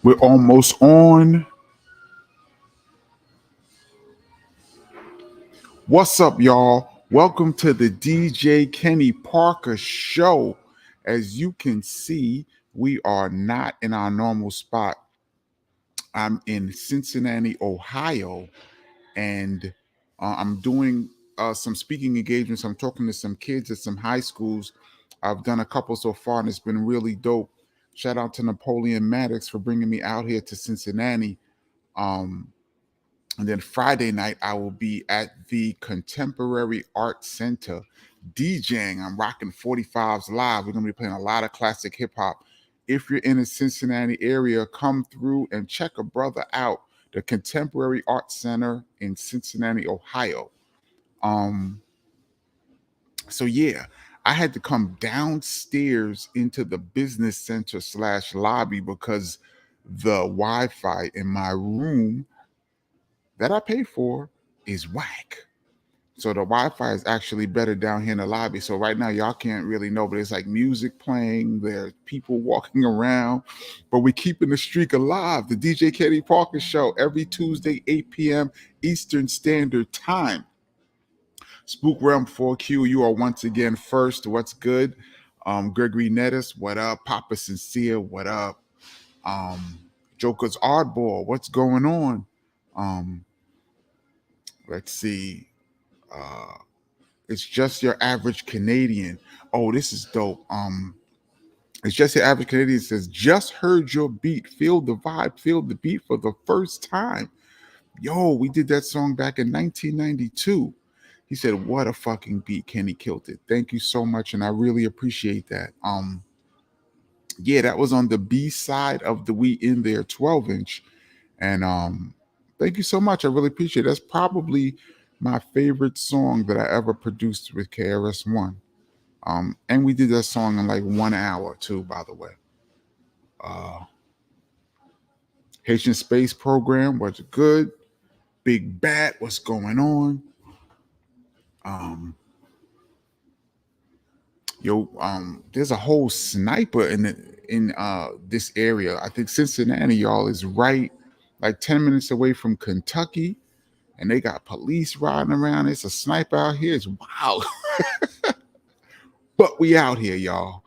We're almost on. What's up, y'all? Welcome to the DJ Kenny Parker Show. As you can see, we are not in our normal spot. I'm in Cincinnati, Ohio, and I'm doing some speaking engagements. I'm talking to some kids at some high schools. I've done a couple so far, and it's been really dope. Shout out to Napoleon Maddox for bringing me out here to Cincinnati. Um, And then Friday night, I will be at the Contemporary Art Center DJing. I'm rocking 45s live. We're going to be playing a lot of classic hip hop. If you're in the Cincinnati area, come through and check a brother out. The Contemporary Art Center in Cincinnati, Ohio. Um, so yeah, I had to come downstairs into the business center slash lobby because the Wi-Fi in my room that I pay for is whack. So the Wi-Fi is actually better down here in the lobby. So right now y'all can't really know, but it's like music playing, there's people walking around, but we're keeping the streak alive. The DJ Kenny Parker Show every Tuesday, 8 p.m. Eastern Standard Time. Spook Realm 4Q, you are once again first. What's good? Gregory Nettis, what up? Papa Sincere, what up? Um, Joker's Oddball, what's going on? Um, let's see. Uh, it's just your average Canadian. Oh, this is dope. It's just your average Canadian says, just heard your beat. Feel the vibe, feel the beat for the first time. Yo, we did that song back in 1992. He said, what a fucking beat. Kenny killed it. Thank you so much. And I really appreciate that. Yeah, that was on the B side of the We In There 12-inch. And thank you so much. I really appreciate it. That's probably my favorite song that I ever produced with KRS-One. And we did that song in like 1 hour too, by the way. Uh, Haitian Space Program was good. Big Bat, what's going on? Um, there's a whole sniper in this area. I think Cincinnati, y'all, is right like 10 minutes away from Kentucky, and they got police riding around. It's a sniper out here. It's wild. But we out here, y'all.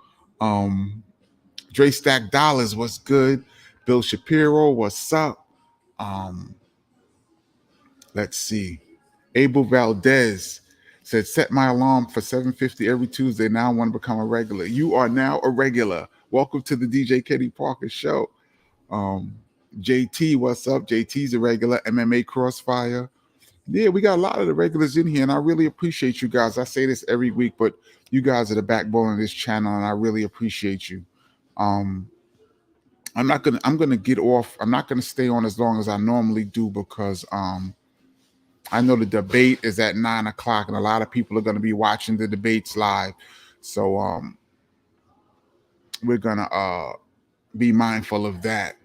Dre Stack Dollars, what's good? Bill Shapiro, what's up? Um, let's see. Abel Valdez said, set my alarm for 7:50 every Tuesday. Now I want to become a regular. You are now a regular. Welcome to the DJ Kenny Parker Show. Um, JT, what's up? JT's a regular. MMA Crossfire. Yeah, we got a lot of the regulars in here, and I really appreciate you guys. I say this every week, but you guys are the backbone of this channel, and I really appreciate you. Um, I'm gonna get off. I'm not gonna stay on as long as I normally do because I know the debate is at 9 o'clock, and a lot of people are gonna be watching the debates live. So we're gonna be mindful of that.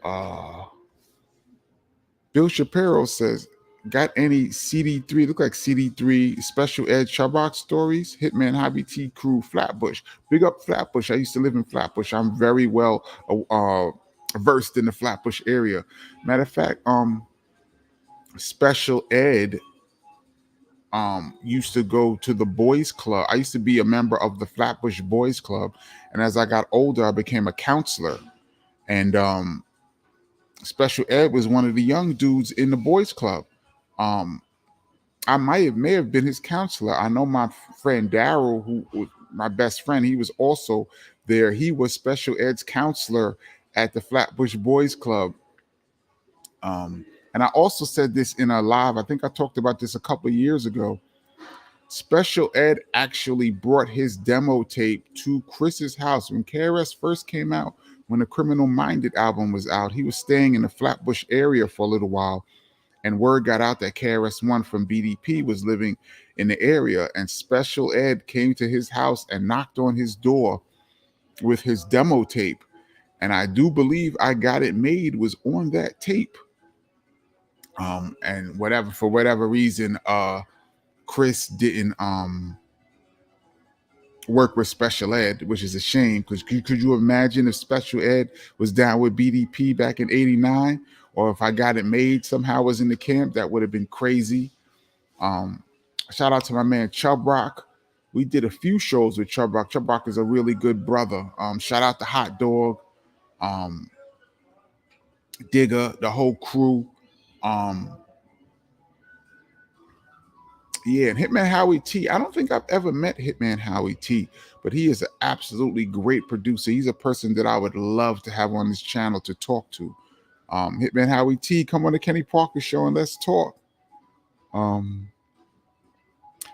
Uh Bill Shapiro says, got any CD3, look like CD3 special ed Shabak stories? Hitman Hobby T Crew Flatbush. Big up Flatbush. I used to live in Flatbush. I'm very well versed in the Flatbush area. Matter of fact, special ed used to go to the boys club. I used to be a member of the Flatbush Boys Club, and as I got older, I became a counselor. And special ed was one of the young dudes in the boys club. Um, I may have been his counselor. I know my friend Daryl, who was my best friend, he was also there. He was special ed's counselor at the Flatbush Boys Club. And I also said this in a live. I think I talked about this a couple of years ago. Special Ed actually brought his demo tape to Chris's house when KRS first came out. When the Criminal Minded album was out, he was staying in the Flatbush area for a little while, and word got out that KRS-One from BDP was living in the area, and Special Ed came to his house and knocked on his door with his demo tape. And I do believe I Got It Made was on that tape. And for whatever reason, Chris didn't work with special ed, which is a shame because could you imagine if special ed was down with BDP back in '89, or if I got it made somehow was in the camp? That would have been crazy. Um, Shout out to my man Chub Rock. We did a few shows with Chub Rock. Chub Rock is a really good brother. Shout out to Hot Dog, um, Digger, the whole crew. Um, Yeah, and Hitman Howie T. I don't think I've ever met Hitman Howie T, but he is an absolutely great producer. He's a person that I would love to have on this channel to talk to. Hitman Howie T, come on the Kenny Parker Show and let's talk. Um,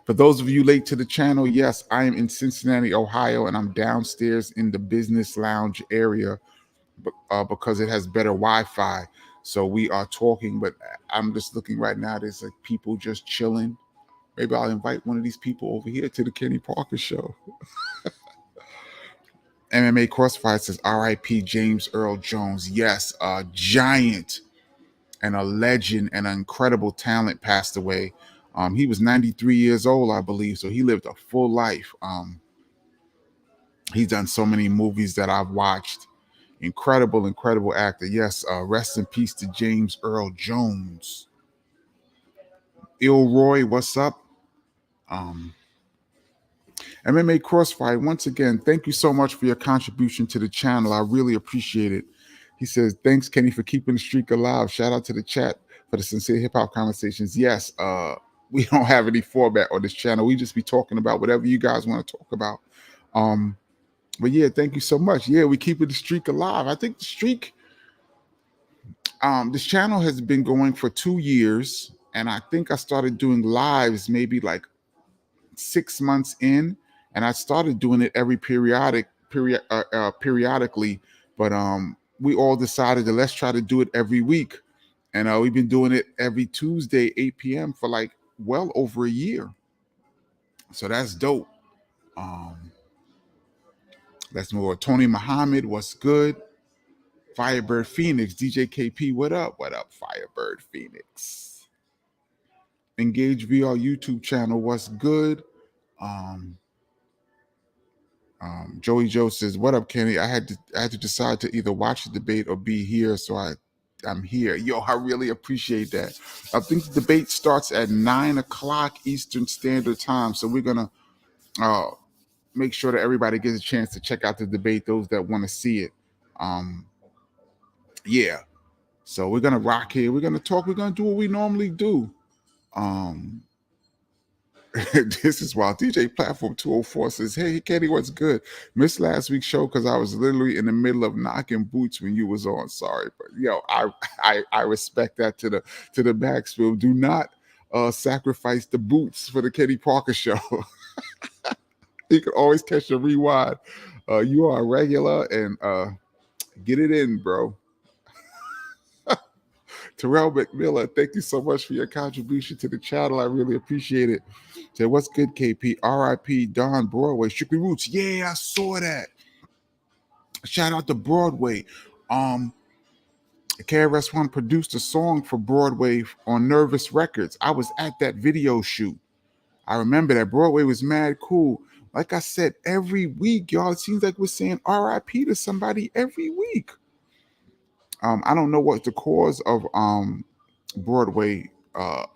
for those of you late to the channel, yes, I am in Cincinnati, Ohio, and I'm downstairs in the business lounge area because it has better Wi-Fi. So we are talking, but I'm just looking right now. There's like people just chilling. Maybe I'll invite one of these people over here to the Kenny Parker Show. MMA Crossfire says R.I.P. James Earl Jones. Yes, a giant and a legend and an incredible talent passed away. He was 93 years old, I believe, so he lived a full life. He's done so many movies that I've watched. Incredible, incredible actor. Yes, rest in peace to James Earl Jones. Ilroy, what's up? MMA Crossfire, once again, thank you so much for your contribution to the channel. I really appreciate it. He says, thanks, Kenny, for keeping the streak alive. Shout out to the chat for the Sincere Hip Hop Conversations. Yes, we don't have any format on this channel. We just be talking about whatever you guys want to talk about. But yeah, thank you so much. Yeah, we keeping the streak alive. I think the streak, this channel has been going for 2 years. And I think I started doing lives maybe like 6 months in, and I started doing it periodically, but we all decided that let's try to do it every week, and we've been doing it every Tuesday 8 p.m. for like well over a year. So that's dope. Let's move on. Tony Muhammad, what's good? Firebird Phoenix, DJ KP, what up? What up, Firebird Phoenix? Engage VR YouTube channel, what's good? Joey Joe says, "What up, Kenny? I had to decide to either watch the debate or be here, so I'm here." Yo, I really appreciate that. I think the debate starts at 9 o'clock Eastern Standard Time, so we're gonna make sure that everybody gets a chance to check out the debate. Those that want to see it, yeah. So we're gonna rock here. We're gonna talk. We're gonna do what we normally do. This is wild. DJ Platform 204 says, "Hey Kenny, what's good? Missed last week's show because I was literally in the middle of knocking boots when you was on. Sorry, but yo, I respect that to the backspill. Do not sacrifice the boots for the Kenny Parker Show. You can always catch a rewind. You are a regular and get it in, bro." Terrell McMillan, thank you so much for your contribution to the channel. I really appreciate it. Say, what's good, KP? RIP Don Broadway. Strictly Roots. Yeah, I saw that. Shout out to Broadway. KRS-One produced a song for Broadway on Nervous Records. I was at that video shoot. I remember that. Broadway was mad cool. Like I said, every week, y'all, it seems like we're saying RIP to somebody every week. I don't know what the cause of Broadway,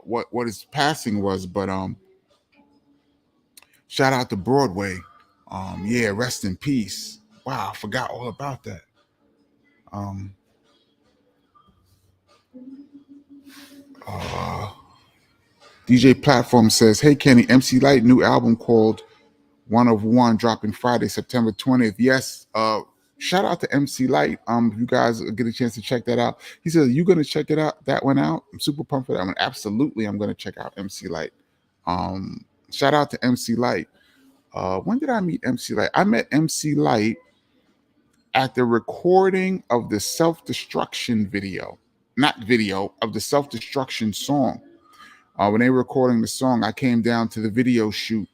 what his passing was, but shout out to Broadway. Yeah, rest in peace. Wow, I forgot all about that. DJ Platform says, "Hey Kenny, MC Light new album called One of One dropping Friday, September 20th. Yes, shout out to MC Light. You guys get a chance to check that out. He says, "You gonna check that one out?" I'm super pumped for that one. Absolutely, I'm gonna check out MC Light. Shout out to MC Light. When did I meet MC Light? I met MC Light at the recording of the self-destruction video, not video, of the self-destruction song. When they were recording the song, I came down to the video shoot.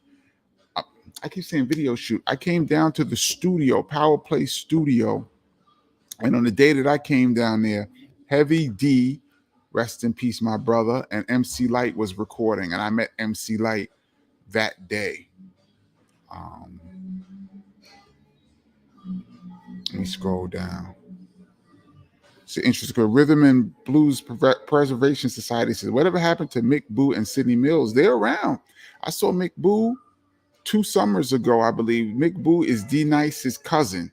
I keep saying video shoot. I came down to the studio, Power Play Studio. And on the day that I came down there, Heavy D, rest in peace, my brother, and MC Light was recording. And I met MC Light that day. scroll down. It's interesting. Rhythm and Blues Preservation Society says, whatever happened to Mick Boo and Sidney Mills? They're around. I saw Mick Boo 2 summers ago, I believe. Mick Boo is D Nice's cousin.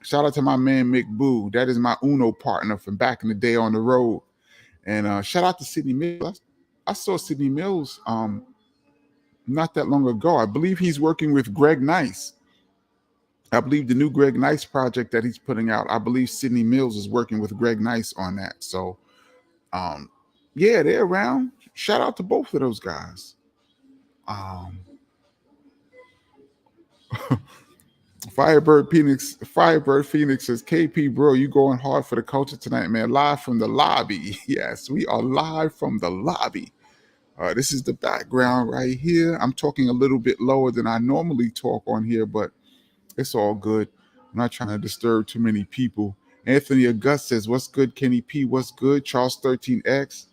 Shout out to my man Mick Boo. That is my Uno partner from back in the day on the road. And shout out to Sidney Mills. I saw Sidney Mills not that long ago. I believe he's working with Greg Nice. I believe the new Greg Nice project that he's putting out, I believe Sidney Mills is working with Greg Nice on that. So, yeah, they're around. Shout out to both of those guys. Firebird Phoenix says, KP, bro, you going hard for the culture tonight, man. Live from the lobby. Yes, we are live from the lobby. This is the background right here. I'm talking a little bit lower than I normally talk on here, but it's all good. I'm not trying to disturb too many people. Anthony August says, what's good, Kenny P? What's good? Charles 13X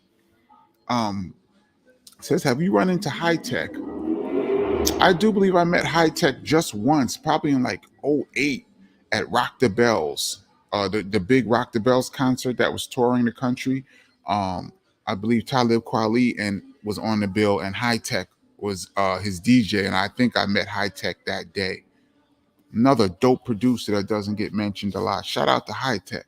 says, have you run into High Tech? I do believe I met High Tech just once, probably in like 2008 at Rock the Bells, the big Rock the Bells concert that was touring the country. I believe Talib Kweli and was on the bill, and High Tech was his DJ, and I think I met High Tech that day. Another dope producer that doesn't get mentioned a lot. Shout out to High Tech.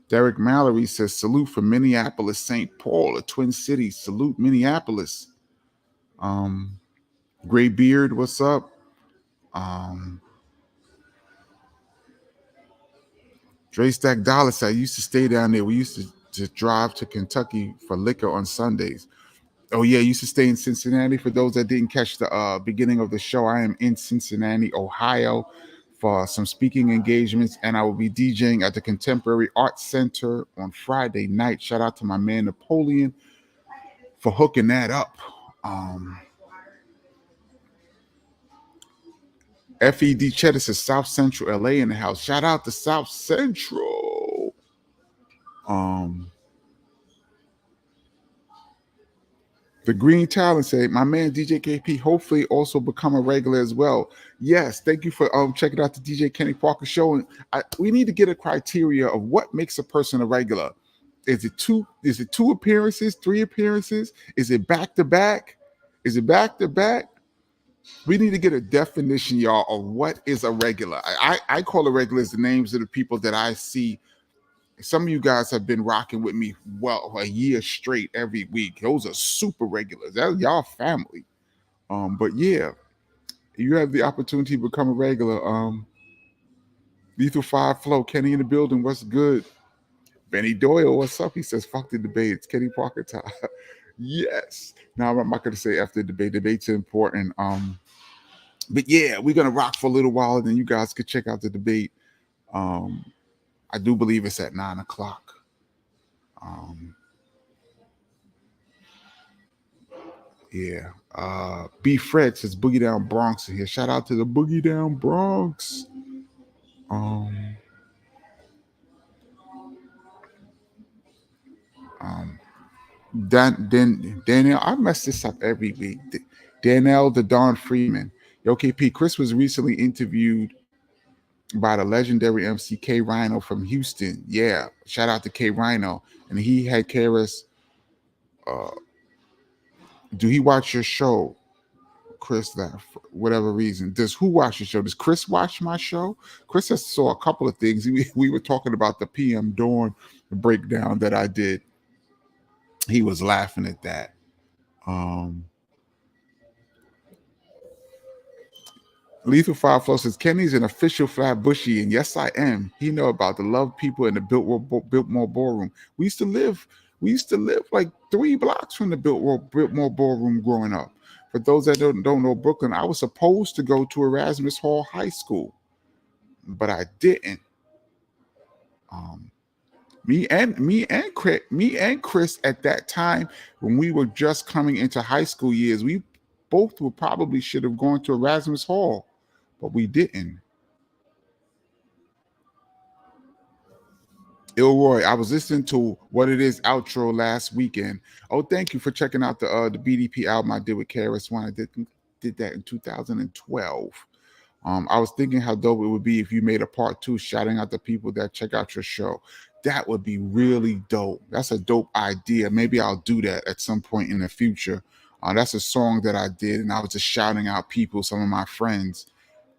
Derek Mallory says, salute from Minneapolis, St. Paul, the Twin Cities. Salute Minneapolis. Gray Beard, what's up? Dre Stack Dollar said, I used to stay down there. We used to drive to Kentucky for liquor on Sundays. Oh, yeah, I used to stay in Cincinnati. For those that didn't catch the beginning of the show, I am in Cincinnati, Ohio for some speaking engagements, and I will be DJing at the Contemporary Arts Center on Friday night. Shout out to my man Napoleon for hooking that up. FED Cheddar says South Central LA in the house. Shout out to South Central. The Green Talent said, my man DJ KP hopefully also become a regular as well. Yes, thank you for checking out the DJ Kenny Parker show. And we need to get a criteria of what makes a person a regular. Is it two appearances, 3 appearances? Is it back to back? Is it back to back? We need to get a definition, y'all, of what is a regular. I call a regular as the names of the people that I see. Some of you guys have been rocking with me a year straight every week. Those are super regulars. That's y'all family. But yeah, you have the opportunity to become a regular. Lethal 5 Flow, Kenny in the building. What's good? Benny Doyle, what's up? He says, fuck the debate. It's Kenny Parker time. Yes. Now I'm not going to say after the debate. Debates are important. But yeah, we're going to rock for a little while, and then you guys could check out the debate. I do believe it's at 9:00. Yeah. B. Fred says Boogie Down Bronx in here. Shout out to the Boogie Down Bronx. Danielle, I mess this up every week. Danielle the Don Freeman. Yo, KP, Chris was recently interviewed by the legendary MC K Rhino from Houston. Yeah, shout out to K Rhino. And he had Karis. Do he watch your show, Chris? That for whatever reason. Does who watch your show? Does Chris watch my show? Chris has saw a couple of things. We were talking about the PM Dawn breakdown that I did. He was laughing at that. Lethal 5 Flow says Kenny's an official Flatbushy, and yes, I am. He know about the love people in the Biltmore Ballroom. We used to live like 3 blocks from the Biltmore Ballroom growing up. For those that don't know Brooklyn, I was supposed to go to Erasmus Hall High School, but I didn't. Me and Chris at that time, when we were just coming into high school years, we both probably should have gone to Erasmus Hall, but we didn't. Ilroy, I was listening to What It Is outro last weekend. Oh, thank you for checking out the BDP album I did with KRS-One. I did that in 2012. I was thinking how dope it would be if you made a part two shouting out the people that check out your show. That would be really dope. That's a dope idea. Maybe I'll do that at some point in the future. That's a song that I did, and I was just shouting out people, some of my friends,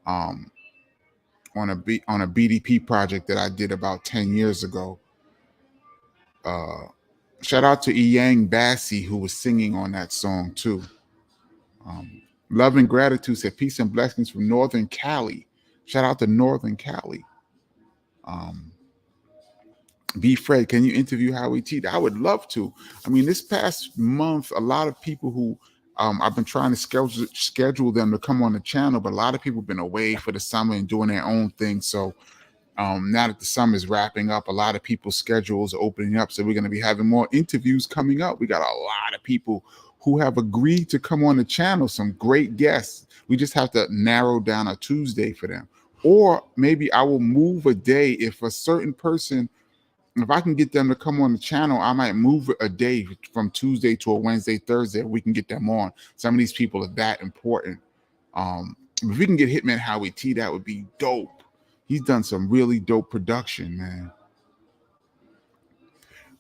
um, on a BDP project that I did about 10 years ago. Uh, Shout out to Yang Bassi who was singing on that song too. Um, Love and Gratitude said peace and blessings from Northern Cali. Shout out to Northern Cali. Um, B. Fred, can you interview Howie T? I would love to. I mean, this past month, a lot of people who I've been trying to schedule them to come on the channel, but a lot of people have been away for the summer and doing their own thing. So now that the summer is wrapping up, a lot of people's schedules are opening up. So we're going to be having more interviews coming up. We got a lot of people who have agreed to come on the channel, some great guests. We just have to narrow down a Tuesday for them. Or maybe I will move a day if a certain person, if I can get them to come on the channel, I might move a day from Tuesday to a Wednesday, Thursday. We can get them on. Some of these people are that important. If we can get Hitman Howie T, that would be dope. He's done some really dope production, man.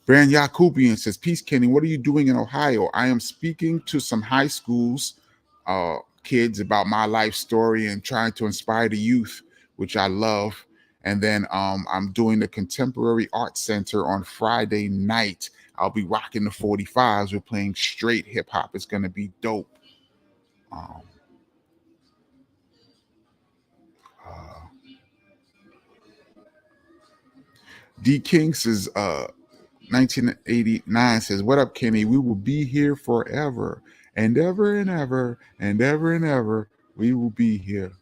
Brand Yakubian says, peace, Kenny. What are you doing in Ohio? I am speaking to some high schools, kids about my life story and trying to inspire the youth, which I love. And then I'm doing the Contemporary Art Center on Friday night. I'll be rocking the 45s. We're playing straight hip hop. It's going to be dope. D King says, 1989 says, what up, Kenny? We will be here forever and ever and ever and ever and ever. We will be here.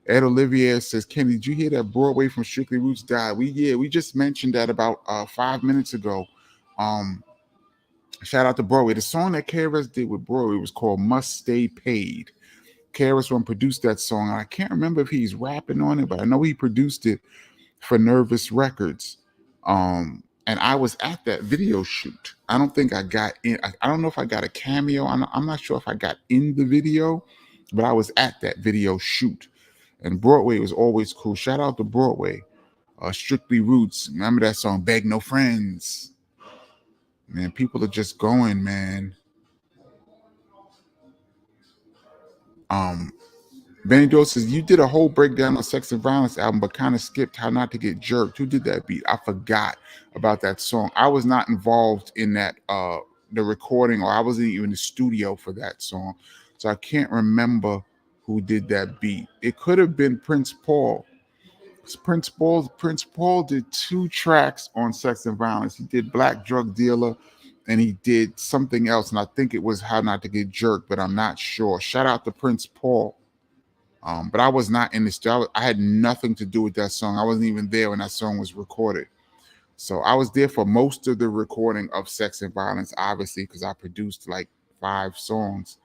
Ed Olivier says, Kenny, did you hear that Broadway from Strictly Roots died? We just mentioned that about 5 minutes ago. Shout out to Broadway. The song that KRS did with Broadway was called Must Stay Paid. KRS One produced that song. I can't remember if he's rapping on it, but I know he produced it for Nervous Records. And I was at that video shoot. I don't think I got in. I don't know if I got a cameo. I'm not sure if I got in the video, but I was at that video shoot. And Broadway was always cool. Shout out to Broadway. Strictly Roots. Remember that song, Beg No Friends? Man, people are just going, man. Benny Doe says, you did a whole breakdown on Sex and Violence album, but kind of skipped How Not to Get Jerked. Who did that beat? I forgot about that song. I was not involved in that, the recording, or I wasn't even in the studio for that song. So I can't remember who did that beat. It could have been Prince Paul. Prince Paul did 2 tracks on Sex and Violence. He did Black Drug Dealer and he did something else. And I think it was How Not to Get Jerked, but I'm not sure. Shout out to Prince Paul. But I was not in the studio. I had nothing to do with that song. I wasn't even there when that song was recorded. So I was there for most of the recording of Sex and Violence, obviously, because I produced like 5 songs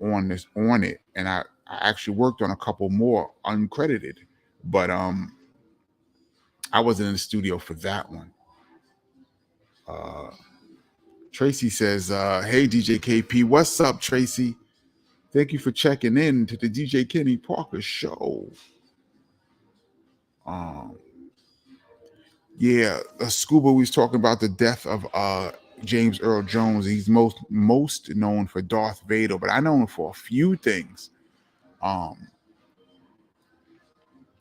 on it. And I actually worked on a couple more uncredited. But I wasn't in the studio for that one. Tracy says, hey, DJ KP. What's up, Tracy? Thank you for checking in to the DJ Kenny Parker Show. Yeah, Scuba was talking about the death of James Earl Jones. He's most known for Darth Vader, but I know him for a few things.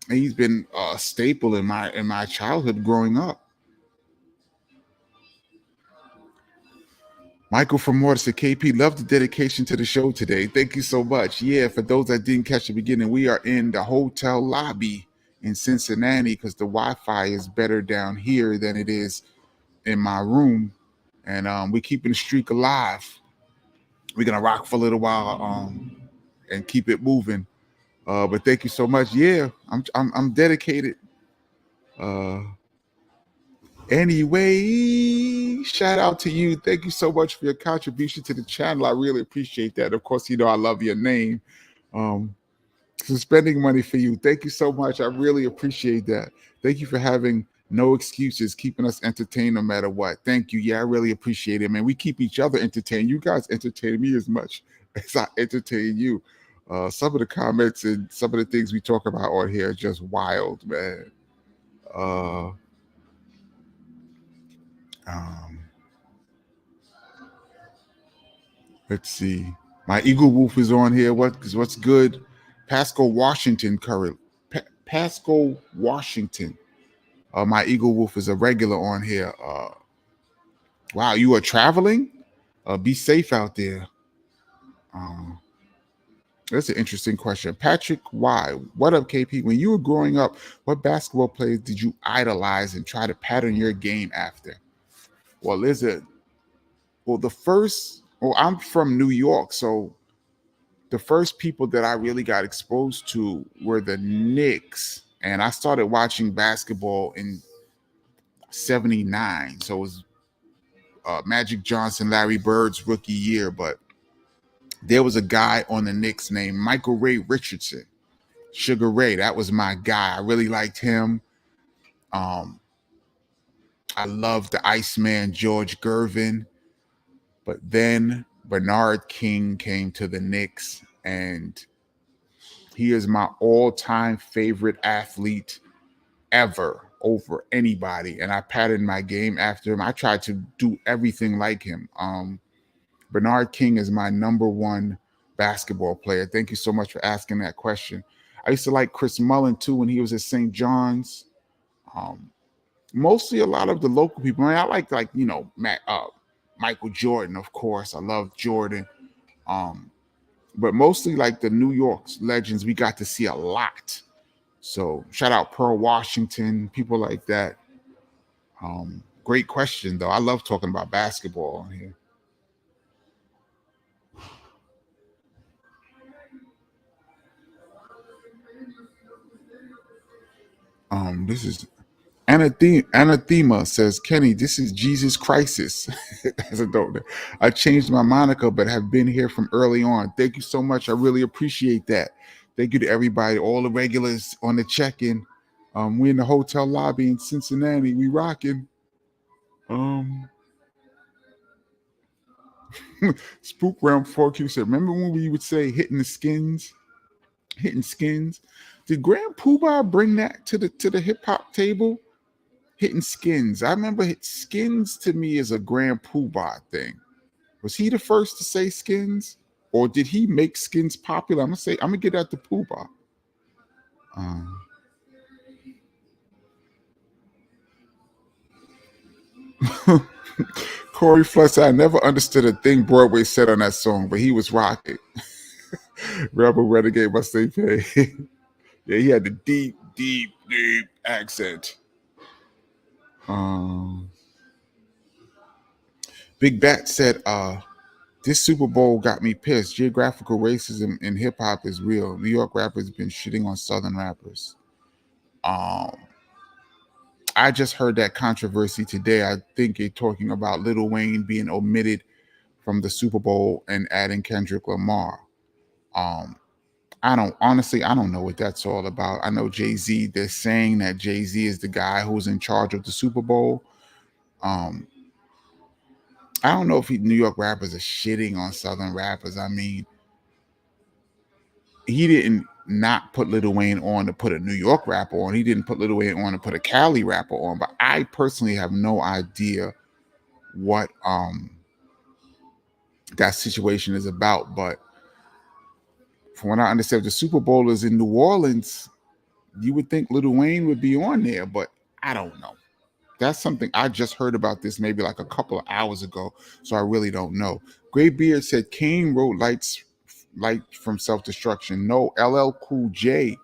He's been a staple in my childhood growing up. Michael from Mortis said, KP, love the dedication to the show today. Thank you so much. Yeah, for those that didn't catch the beginning, we are in the hotel lobby in Cincinnati because the Wi-Fi is better down here than it is in my room. And we're keeping the streak alive. We're going to rock for a little while and keep it moving. But thank you so much. Yeah, I'm dedicated. Anyway, shout out to you. Thank you so much for your contribution to the channel. I really appreciate that. Of course, you know I love your name. So spending money for you. Thank you so much. I really appreciate that. Thank you for having no excuses, keeping us entertained no matter what. Thank you. Yeah, I really appreciate it, man. We keep each other entertained. You guys entertain me as much as I entertain you. Some of the comments and some of the things we talk about on here are just wild, man. Uh, um, let's see. My Eagle Wolf is on here. What's good? Pascal Washington current. Pascal Washington. My Eagle Wolf is a regular on here. Wow, you are traveling? Be safe out there. Um, that's an interesting question. Patrick Y. What up, KP? When you were growing up, what basketball players did you idolize and try to pattern your game after? Well, there's a well, the first well, I'm from New York, so the first people that I really got exposed to were the Knicks. And I started watching basketball in 79. So it was Magic Johnson, Larry Bird's rookie year, but there was a guy on the Knicks named Michael Ray Richardson. Sugar Ray, that was my guy. I really liked him. Um, I loved the Iceman George Gervin, but then Bernard King came to the Knicks, and he is my all-time favorite athlete ever over anybody. And I patterned my game after him. I tried to do everything like him. Bernard King is my number one basketball player. Thank you so much for asking that question. I used to like Chris Mullin too when he was at St. John's. Mostly a lot of the local people. I mean, I like Michael Jordan, of course. I love Jordan. But mostly like the New York legends, we got to see a lot. So shout out Pearl Washington, people like that. Great question though. I love talking about basketball on here. This is Anathema says, Kenny, this is Jesus Crisis. As a dope. I changed my moniker, but have been here from early on. Thank you so much. I really appreciate that. Thank you to everybody, all the regulars on the check-in. We're in the hotel lobby in Cincinnati. We rocking. Spook Round 4Q said, remember when we would say hitting the skins? Hitting skins. Did Grand Poobah bring that to the hip hop table? Hitting skins. I remember skins to me is a Grand Poobah thing. Was he the first to say skins? Or did he make skins popular? I'm gonna get at the Poobah. Corey Fletcher, I never understood a thing Broadway said on that song, but he was rocking. Rebel Renegade must stay paid. Yeah, he had the deep, deep, deep accent. Big Bat said, this Super Bowl got me pissed. Geographical racism in hip hop is real. New York rappers been shitting on Southern rappers. I just heard that controversy today. I think they're talking about Lil Wayne being omitted from the Super Bowl and adding Kendrick Lamar. I don't know what that's all about. I know Jay-Z, they're saying that Jay-Z is the guy who's in charge of the Super Bowl. I don't know if New York rappers are shitting on Southern rappers. I mean, he didn't not put Lil Wayne on to put a New York rapper on. He didn't put Lil Wayne on to put a Cali rapper on. But I personally have no idea what that situation is about. But from what I understand, the Super Bowl is in New Orleans. You would think Lil Wayne would be on there, but I don't know. That's something I just heard about this maybe like a couple of hours ago, so I really don't know. Graybeard said Kane wrote Light from Self-Destruction. No, LL Cool J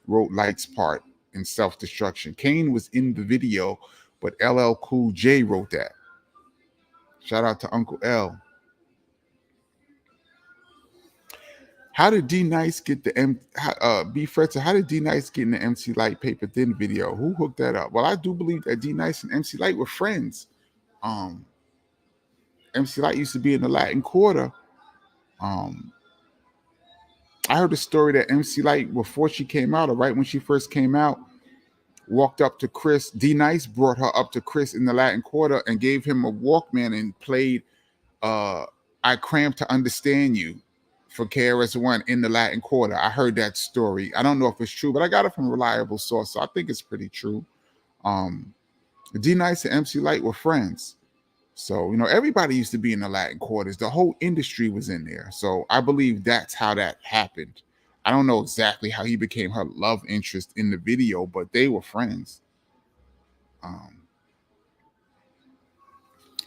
wrote Light's part in Self-Destruction. Kane was in the video, but LL Cool J wrote that. Shout out to Uncle L. How did D Nice get the B Fred? How did D Nice get in the MC Light Paper Thin video? Who hooked that up? Well, I do believe that D Nice and MC Light were friends. MC Light used to be in the Latin Quarter. I heard a story that MC Light, before she came out, or right when she first came out, walked up to Chris. D Nice brought her up to Chris in the Latin Quarter and gave him a Walkman and played "I Crammed to Understand You" for KRS-One in the Latin Quarter. I heard that story. I don't know if it's true, but I got it from a reliable source, so I think it's pretty true. D Nice and MC Light were friends. So, everybody used to be in the Latin Quarters. The whole industry was in there. So I believe that's how that happened. I don't know exactly how he became her love interest in the video, but they were friends.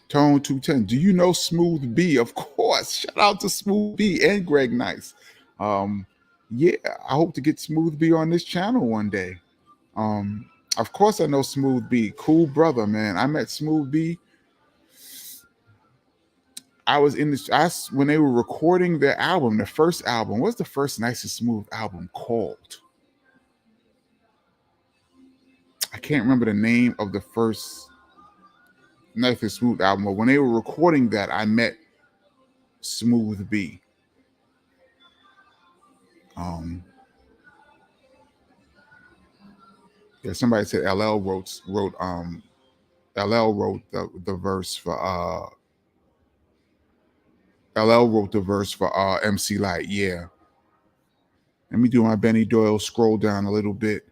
Tone 210. Do you know Smooth B? Of course. Shout out to Smooth B and Greg Nice. Yeah, I hope to get Smooth B on this channel one day. Of course I know Smooth B. Cool brother, man. I met Smooth B. I was in this when they were recording their album, the first album. What's the first Nice and Smooth album called? I can't remember the name of the first Nice and Smooth album, but when they were recording that, I met Smooth B. Yeah, somebody said LL wrote LL wrote the verse for LL wrote the verse for MC Light. Yeah. Let me do my Benny Doyle scroll down a little bit.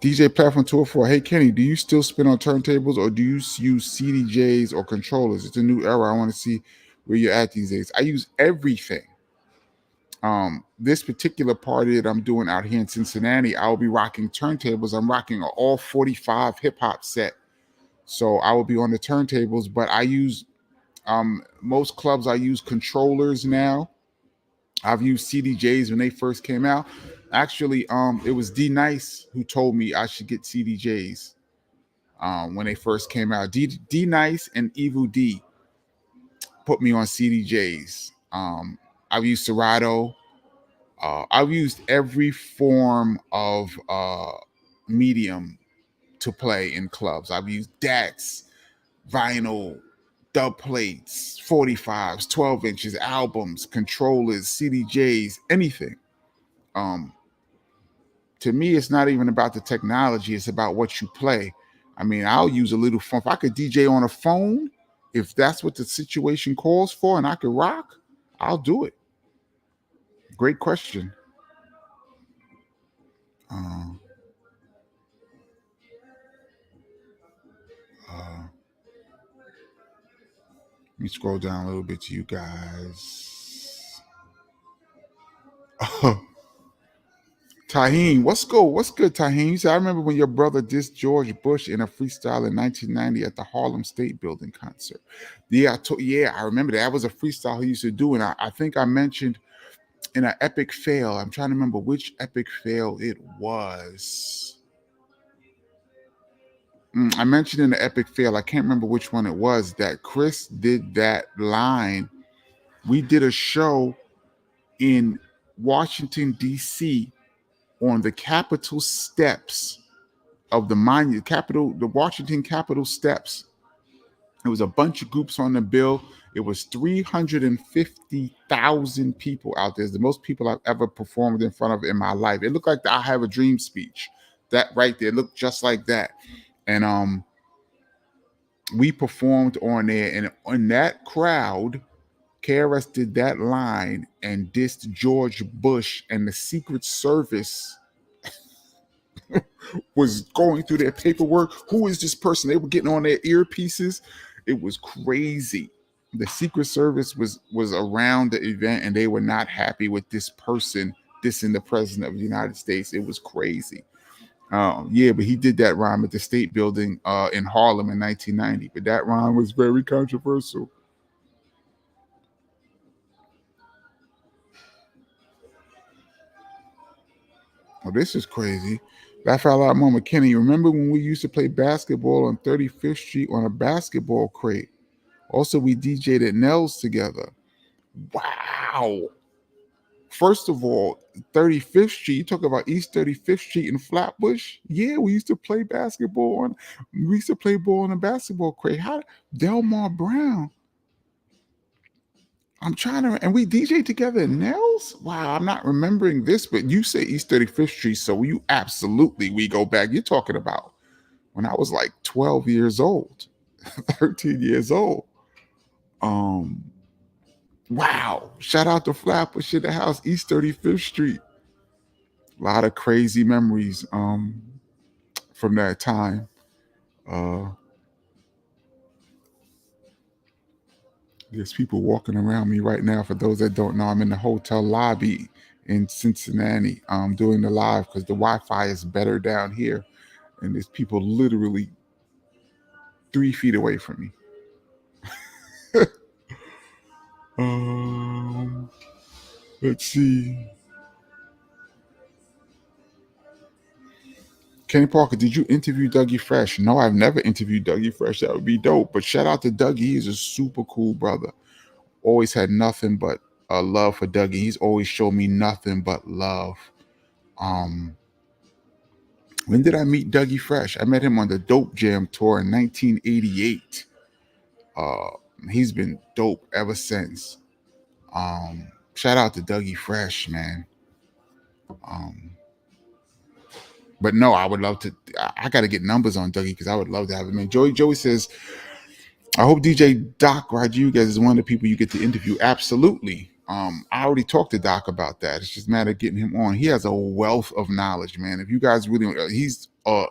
DJ Platform 204. Hey Kenny, do you still spin on turntables or do you use CDJs or controllers? It's a new era. I want to see where you're at these days. I use everything. This particular party that I'm doing out here in Cincinnati, I'll be rocking turntables. I'm rocking an all 45 hip hop set. So I will be on the turntables, but I use most clubs I use controllers now. I've used CDJs when they first came out. Actually, it was D Nice who told me I should get CDJs when they first came out. D Nice and Evil D put me on CDJs. I've used Serato. I've used every form of medium to play in clubs. I've used DATs, vinyl, dub plates, 45s, 12 inches, albums, controllers, CDJs, anything. To me, it's not even about the technology. It's about what you play. I mean, I'll use a little phone. If I could DJ on a phone, if that's what the situation calls for and I could rock, I'll do it. Great question. Let me scroll down a little bit to you guys. Taheen, what's good? What's good, Taheen? You said, I remember when your brother dissed George Bush in a freestyle in 1990 at the Harlem State Building concert. Yeah, I remember that. That was a freestyle he used to do. And I think I mentioned in an epic fail. I'm trying to remember which epic fail it was. I mentioned in the epic fail, I can't remember which one it was, that Chris did that line. We did a show in Washington, D.C. on the Capitol steps of the monument, the Washington Capitol steps. It was a bunch of groups on the bill. It was 350,000 people out there. It's the most people I've ever performed in front of in my life. It looked like the I Have a Dream speech. That right there looked just like that. And we performed on there, and in that crowd, KRS did that line and dissed George Bush, and the Secret Service was going through their paperwork. Who is this person? They were getting on their earpieces. It was crazy. The Secret Service was around the event, and they were not happy with this person dissing the president of the United States. It was crazy. Yeah, but he did that rhyme at the State Building in Harlem in 1990. But that rhyme was very controversial. Oh, this is crazy. Laugh out loud, Mama Kenny. Remember when we used to play basketball on 35th Street on a basketball crate? Also, we DJ'd at Nell's together. Wow. First of all, 35th Street, you talk about East 35th Street in Flatbush? Yeah, we used to play basketball on a basketball crate. How Delmar Brown? I'm trying to, and we DJ together in Nels? Wow, I'm not remembering this, but you say East 35th Street, so we go back. You're talking about when I was like 12 years old. 13 years old. Um, wow. Shout out to Flatbush in the house, East 35th Street. A lot of crazy memories from that time. Uh, there's people walking around me right now. For those that don't know, I'm in the hotel lobby in Cincinnati doing the live because the Wi-Fi is better down here. And there's people literally 3 feet away from me. Um, let's see. Kenny Parker, did you interview Dougie Fresh? No, I've never interviewed Dougie Fresh. That would be dope. But shout out to Dougie. He's a super cool brother. Always had nothing but love for Dougie. He's always showed me nothing but love. Um, when did I meet Dougie Fresh? I met him on the Dope Jam tour in 1988. Uh, he's been dope ever since. Shout out to Dougie Fresh, man. Um, but no, I would love to. I got to get numbers on Dougie because I would love to have him. And Joey says, I hope DJ Doc Rodriguez is one of the people you get to interview. Absolutely. I already talked to Doc about that. It's just a matter of getting him on. He has a wealth of knowledge, man. If you guys really, he's a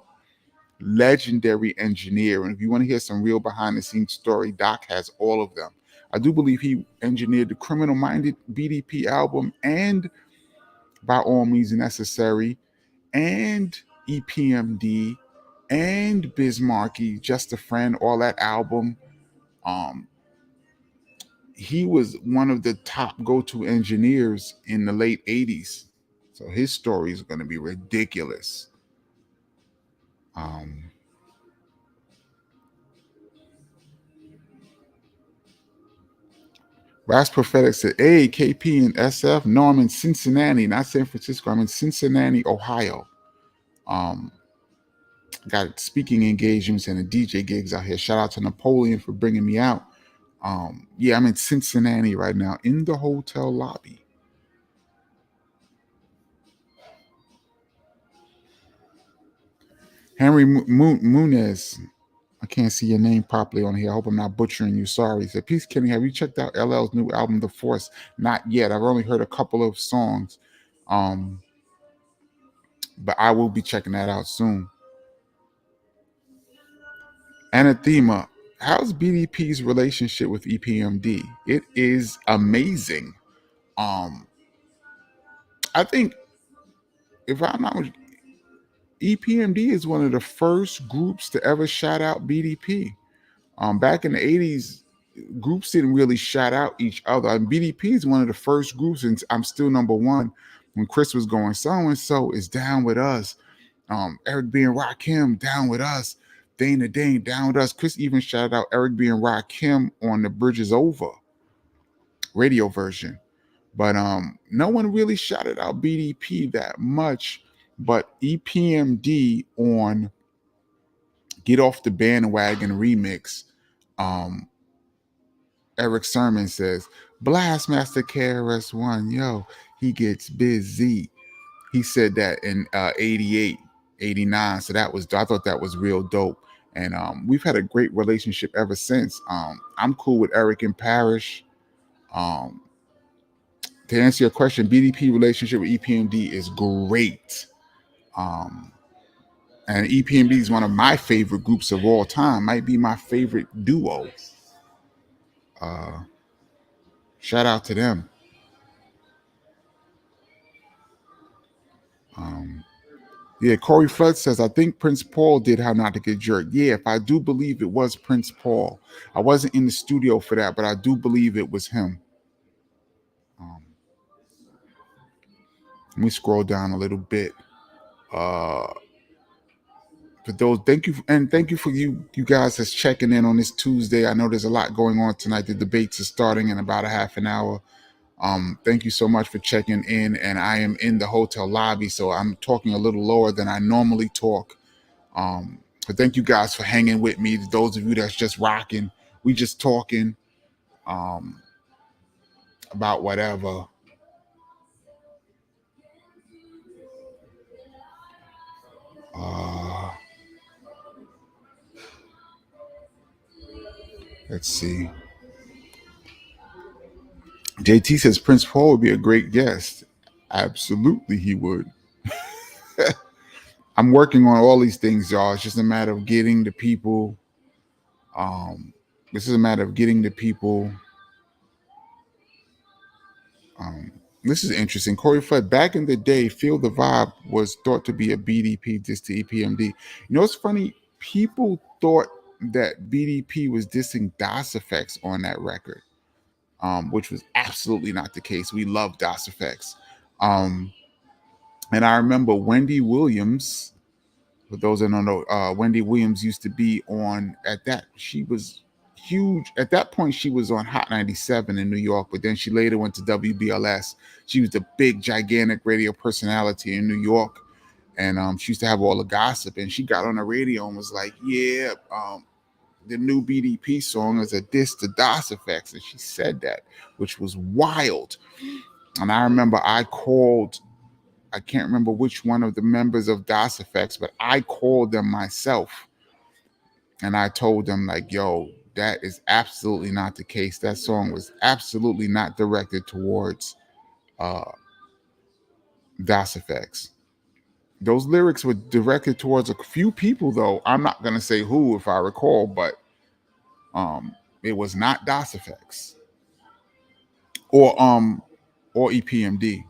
legendary engineer. And if you want to hear some real behind the scenes story, Doc has all of them. I do believe he engineered the Criminal Minded BDP album and By All Means Necessary and EPMD and Bismarcky, Just a Friend, all that album. Um, he was one of the top go-to engineers in the late 80s. So his story is going to be ridiculous. Um, Ras Prophetic said, hey, KP and SF. No, I'm in Cincinnati, not San Francisco. I'm in Cincinnati, Ohio. Got speaking engagements and the DJ gigs out here. Shout out to Napoleon for bringing me out. Yeah, I'm in Cincinnati right now in the hotel lobby. Henry Munez, I can't see your name properly on here. I hope I'm not butchering you. Sorry. He said, Peace, Kenny. Have you checked out LL's new album, The Force? Not yet. I've only heard a couple of songs. But I will be checking that out soon. Anathema, how's BDP's relationship with EPMD? It is amazing. Um, I think if I'm not, EPMD is one of the first groups to ever shout out BDP. Back in the 80s, groups didn't really shout out each other. And BDP is one of the first groups, and I'm still number one. When Chris was going, so and so is down with us. Eric B and Rakim down with us. Dana Dane down with us. Chris even shouted out Eric B and Rakim on the Bridges Over radio version. But no one really shouted out BDP that much. But EPMD on Get Off the Bandwagon remix, Eric Sermon says, Blastmaster KRS-One, yo, he gets busy. He said that in 88, 89. So I thought that was real dope. And we've had a great relationship ever since. I'm cool with Eric and Parrish. To answer your question, BDP relationship with EPMD is great. And EPMD is one of my favorite groups of all time. Might be my favorite duo. Shout out to them. Yeah, Corey Flood says, I think Prince Paul did How Not to Get Jerked. Yeah, if I do believe it was Prince Paul. I wasn't in the studio for that, but I do believe it was him. Let me scroll down a little bit. For those, thank you for you guys that's checking in on this Tuesday. I know there's a lot going on tonight. The debates are starting in about a half an hour. Thank you so much for checking in. And I am in the hotel lobby, so I'm talking a little lower than I normally talk. But thank you guys for hanging with me. Those of you that's just rocking, we just talking about whatever. Let's see. JT says Prince Paul would be a great guest. Absolutely, he would. I'm working on all these things, y'all. It's just a matter of getting the people. Um, this is a matter of getting the people. Um, this is interesting. Corey Flood, back in the day, Feel the Vibe was thought to be a BDP diss to EPMD. You know what's funny? People thought that BDP was dissing DOS Effects on that record, which was absolutely not the case. We love DOS Effects. And I remember Wendy Williams. For those that don't know, Wendy Williams used to be on at that. She was huge at that point. She was on Hot 97 in New York, but then she later went to WBLS. She was the big, gigantic radio personality in New York, and she used to have all the gossip. And she got on the radio and was like, "Yeah, the new BDP song is a diss to DOS Effects," and she said that, which was wild. And I remember I called. I can't remember which one of the members of DOS Effects, but I called them myself and I told them, like, yo, that is absolutely not the case. That song was absolutely not directed towards uh, DOS Effects. Those lyrics were directed towards a few people, though. I'm not going to say who, if I recall, but it was not DOS Effects or EPMD.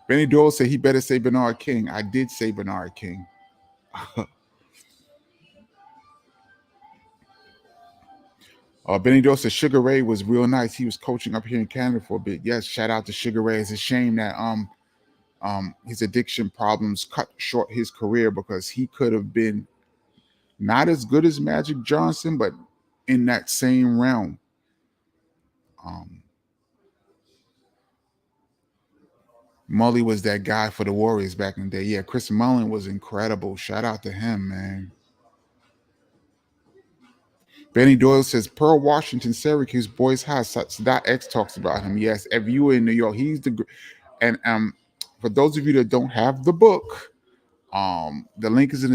Benny Doyle said he better say Bernard King. I did say Bernard King. Benny Doyle said Sugar Ray was real nice. He was coaching up here in Canada for a bit. Yes, shout out to Sugar Ray. It's a shame that his addiction problems cut short his career because he could have been not as good as Magic Johnson, but in that same realm. Um, Mully was that guy for the Warriors back in the day. Yeah, Chris Mullin was incredible. Shout out to him, man. Benny Doyle says Pearl Washington, Syracuse Boys High. That X talks about him. Yes, if you were in New York, he's the and for those of you that don't have the book, the link is in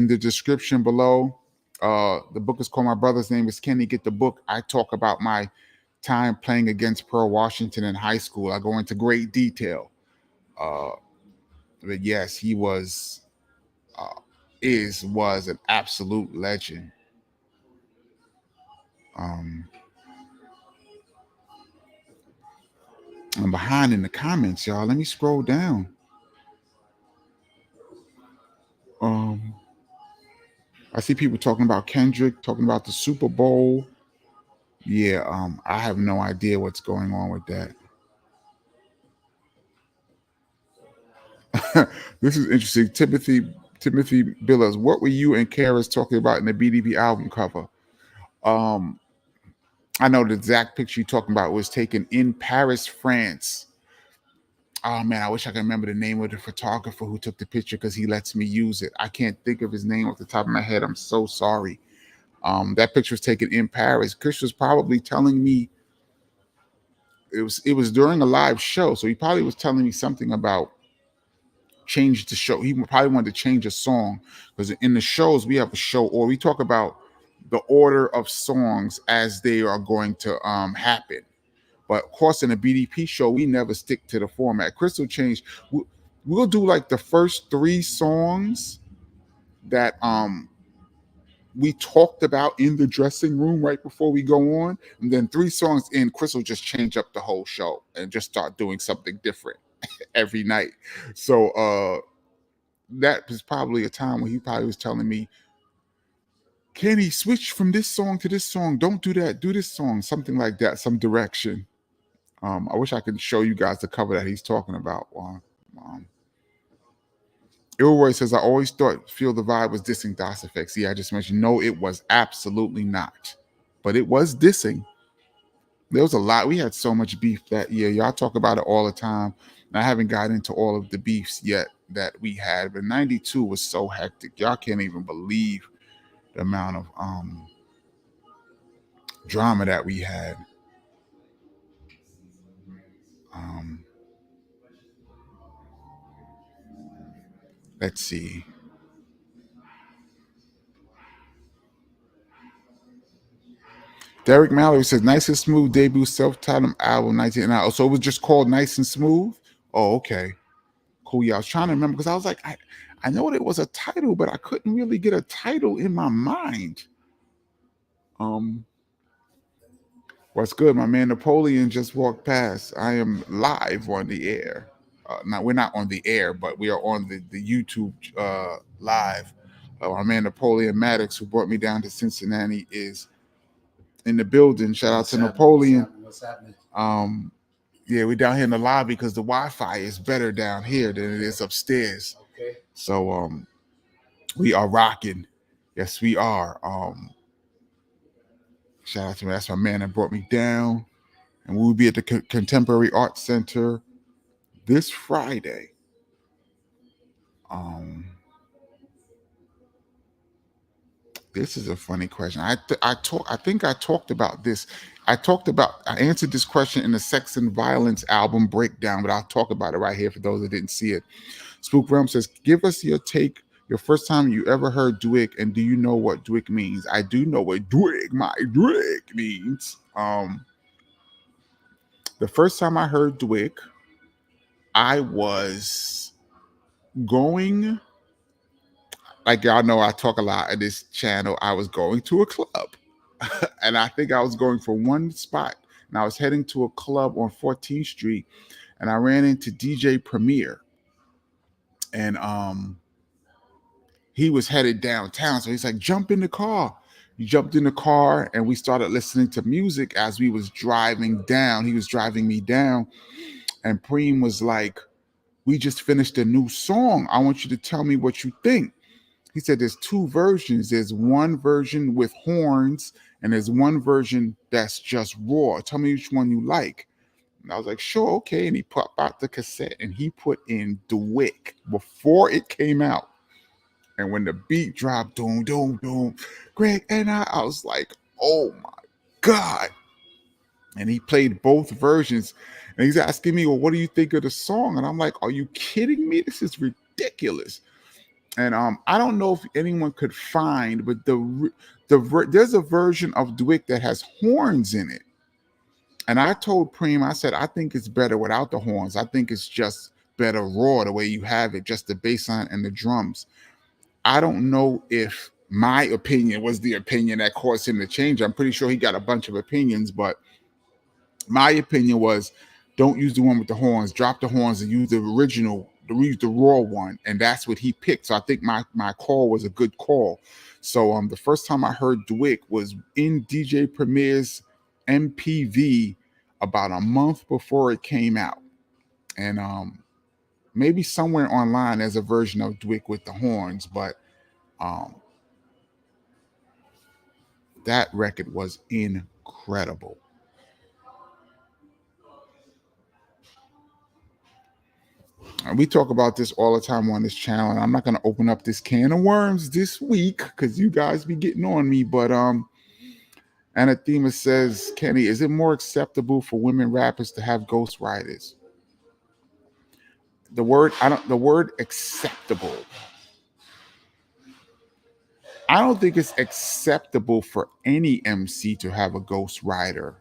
the description below. The book is called My Brother's Name is Kenny. Get the book. I talk about my time playing against Pearl Washington in high school. I go into great detail. But yes, he uh, was an absolute legend. Um, I'm behind in the comments, y'all. Let me scroll down. Um, I see people talking about Kendrick, talking about the Super Bowl. Yeah, I have no idea what's going on with that. This is interesting. Timothy Billups, what were you and Karis talking about in the BDP album cover? Um, I know the exact picture you're talking about was taken in Paris, France. Oh man, I wish I could remember the name of the photographer who took the picture because he lets me use it. I can't think of his name off the top of my head. I'm so sorry. That picture was taken in Paris. Chris was probably telling me it was during a live show, so he probably was telling me something about change the show. He probably wanted to change a song because in the shows we have a show, or we talk about the order of songs as they are going to happen. But of course, in a BDP show, we never stick to the format. Crystal changed. We'll do like the first three songs that we talked about in the dressing room right before we go on, and then three songs in, Crystal just change up the whole show and just start doing something different every night. So that was probably a time when he probably was telling me, Kenny, switch from this song to this song. Don't do that. Do this song. Something like that. Some direction. I wish I could show you guys the cover that he's talking about. Ilroy says, I always thought Feel the Vibe was dissing DOS Effects. Yeah, I just mentioned, no, it was absolutely not. But it was dissing. There was a lot. We had so much beef that year. Y'all talk about it all the time. And I haven't got into all of the beefs yet that we had. But 92 was so hectic. Y'all can't even believe the amount of drama that we had. Um, let's see. Derek Mallory says, "Nice and Smooth debut self-titled album 19." So it was just called Nice and Smooth. Oh, okay, cool. Yeah, I was trying to remember because I was like, I know it was a title, but I couldn't really get a title in my mind. Um, What's good? My man Napoleon just walked past. I am live on the air. Now we're not on the air, but we are on the YouTube live. My man Napoleon Maddox, who brought me down to Cincinnati, is in the building. Shout out to Napoleon. What's happening? Yeah, we're down here in the lobby because the Wi-Fi is better down here than it is upstairs. Okay. So we are rocking. Yes, we are. Shout out to me. That's my man that brought me down. And we will be at the Contemporary Art Center this Friday. Um, this is a funny question. I think I talked about this. I answered this question in the Sex and Violence album breakdown, but I'll talk about it right here for those that didn't see it. Spook Realm says, "Give us your take. Your first time you ever heard Dwyck, and do you know what Dwyck means?" I do know what Dwyck means. The first time I heard Dwyck, I was going, like y'all know I talk a lot at this channel. I was going to a club. And I think I was going for one spot. And I was heading to a club on 14th Street. And I ran into DJ Premier. And he was headed downtown. So he's like, "Jump in the car." He jumped in the car and we started listening to music as we was driving down. He was driving me down. And Preem was like, "We just finished a new song. I want you to tell me what you think." He said there's two versions. There's one version with horns, and there's one version that's just raw. Tell me which one you like. And I was like, "Sure, okay." And he popped out the cassette and he put in Dwyck before it came out. And when the beat dropped, doom, doom, doom, Greg and I was like, "Oh my God." And he played both versions. And he's asking me, "Well, what do you think of the song?" And I'm like, "Are you kidding me? This is ridiculous." And I don't know if anyone could find, but there's a version of Dwyck that has horns in it. And I told Preem, I said, "I think it's better without the horns. I think it's just better raw the way you have it, just the bass line and the drums." I don't know if my opinion was the opinion that caused him to change. I'm pretty sure he got a bunch of opinions, but my opinion was, don't use the one with the horns, drop the horns and use the original, use the raw one. And that's what he picked. So I think my call was a good call. So the first time I heard Dwyck was in DJ Premier's MPV about a month before it came out. And maybe somewhere online there's a version of Dwyck with the horns, but um that record was incredible. And we talk about this all the time on this channel, and I'm not going to open up this can of worms this week because you guys be getting on me. But Anathema says, "Kenny, is it more acceptable for women rappers to have ghostwriters?" The word acceptable. I don't think it's acceptable for any MC to have a ghostwriter,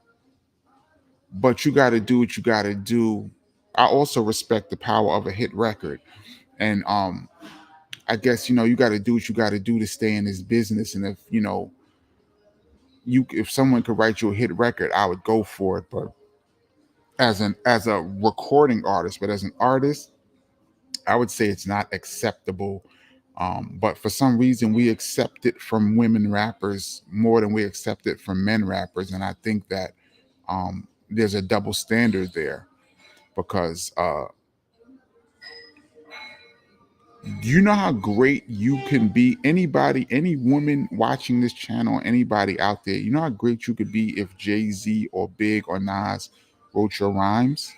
but you got to do what you got to do. I also respect the power of a hit record, and I guess you got to do what you got to do to stay in this business. And if if someone could write you a hit record, I would go for it. But as a recording artist, but as an artist, I would say it's not acceptable. But for some reason, we accept it from women rappers more than we accept it from men rappers, and I think that there's a double standard there because you know how great you can be. Anybody, any woman watching this channel, anybody out there, you know how great you could be if Jay-Z or Big or Nas wrote your rhymes.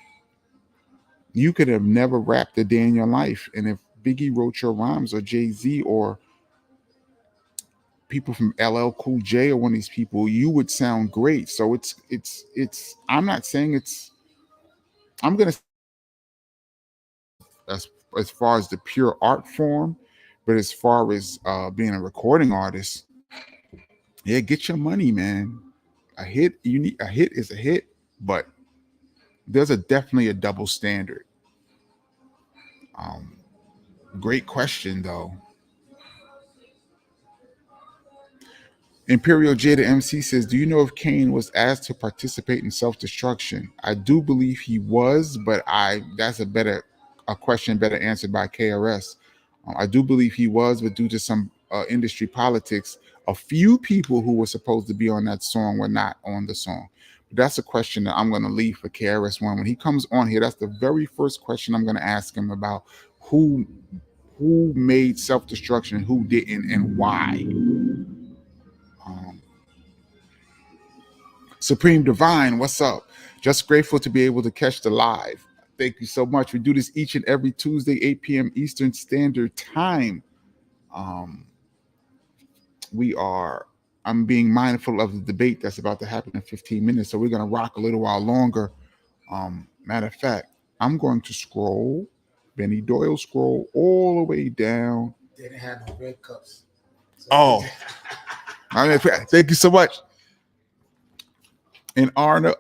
You could have never rapped a day in your life, and if Biggie wrote your rhymes, or Jay-Z, or people from LL Cool J, or one of these people, you would sound great. So it's. I'm not saying it's. I'm gonna as far as the pure art form, but as far as being a recording artist, yeah, get your money, man. A hit, a hit is a hit, but there's a definitely a double standard. Um, Great question though. Imperial Jada MC says, "Do you know if Kane was asked to participate in self-destruction?" I do believe he was, but that's a question better answered by KRS. I do believe he was, but due to some industry politics, a few people who were supposed to be on that song were not on the song. But that's a question that I'm going to leave for KRS-One when he comes on here. That's the very first question I'm going to ask him about who made self-destruction, who didn't, and why. Um, Supreme Divine, what's up? Just grateful to be able to catch the live. Thank you so much. We do this each and every Tuesday, 8 p.m. Eastern Standard Time. Um, I'm being mindful of the debate that's about to happen in 15 minutes, so we're going to rock a little while longer. Matter of fact, I'm going to scroll, Benny Doyle scroll all the way down. They didn't have no red cups. So Oh, thank you so much. In honor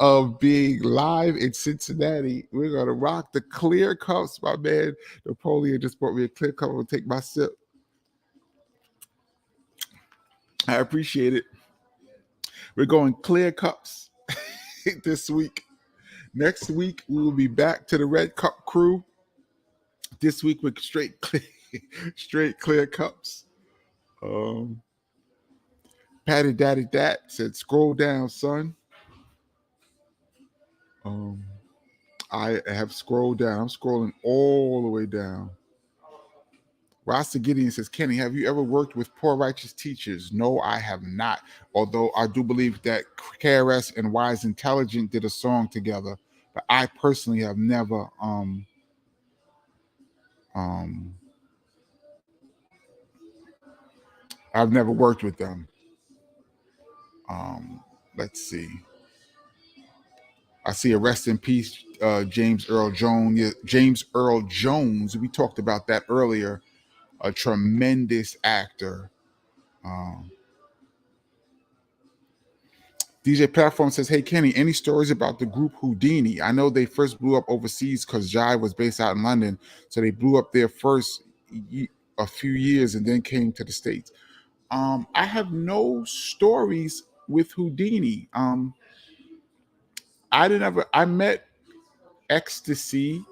of being live in Cincinnati, we're gonna rock the clear cups. My man Napoleon just brought me a clear cup. I'm gonna take my sip. I appreciate it. We're going clear cups this week. Next week we will be back to the red cup crew. This week with straight clear cups. Patty Daddy Dat said, "Scroll down, son." I have scrolled down. I'm scrolling all the way down. Rasta Gideon says, "Kenny, have you ever worked with poor righteous teachers?" No, I have not. Although I do believe that KRS and Wise Intelligent did a song together, but I personally have never I've never worked with them. Let's see. I see a rest in peace, James Earl Jones. Yeah, James Earl Jones. We talked about that earlier. A tremendous actor. DJ Platform says, "Hey Kenny, any stories about the group Houdini? I know they first blew up overseas because Jai was based out in London, so they blew up there first a few years and then came to the States." I have no stories with Houdini. I met Ecstasy,